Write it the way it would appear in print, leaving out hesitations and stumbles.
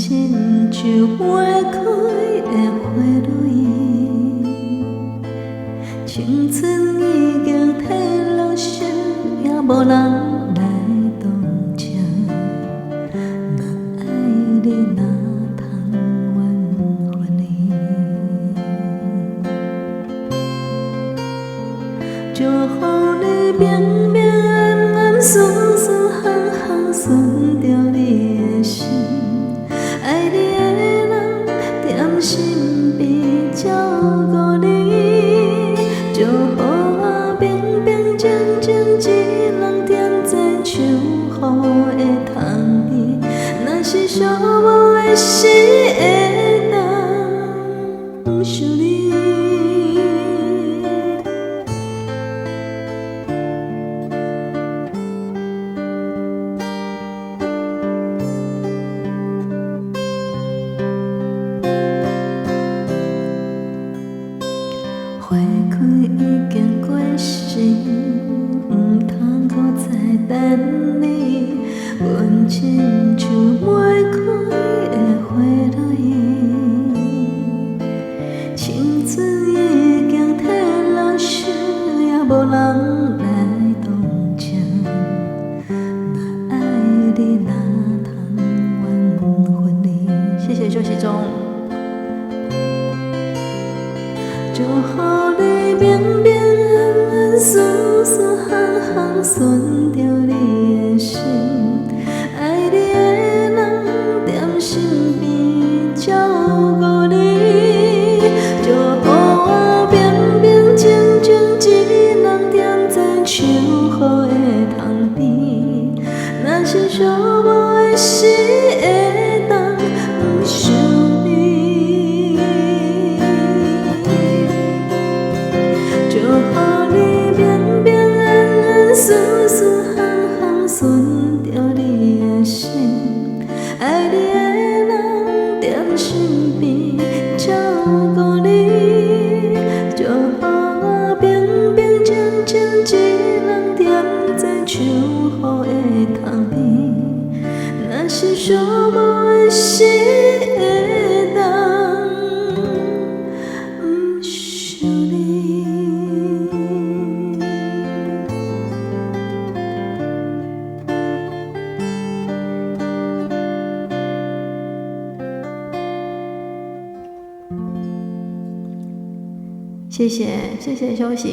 亲像袂开的花蕊，青春已经褪落色，也无人来同情。若爱你，哪通怨恨伊？祝福你平平安安、顺顺行行，顺着你的心。爱你的人踮身边照顾你，就予我平平静静一人踮在树雨的窗边。若是寂寞的时会当想你。花开已经过时，毋通搁再等你。阮亲像袂开的花蕊，青春已经褪落色，也无人来同情。若爱你，哪通怨恨你？谢谢休息中。祝福你平平安安、顺顺行行，顺着你的心。爱你的人踮身边照顾你，就予我平平静静一人踮在树雨的窗边。若是寂寞的时会当想你。祝福你平平安安、顺顺行行，顺着你的心。爱你的人踮身边照顾你，就予我平平静静一人踮在树雨的窗边。若是寂寞的时会当想你。谢谢休息。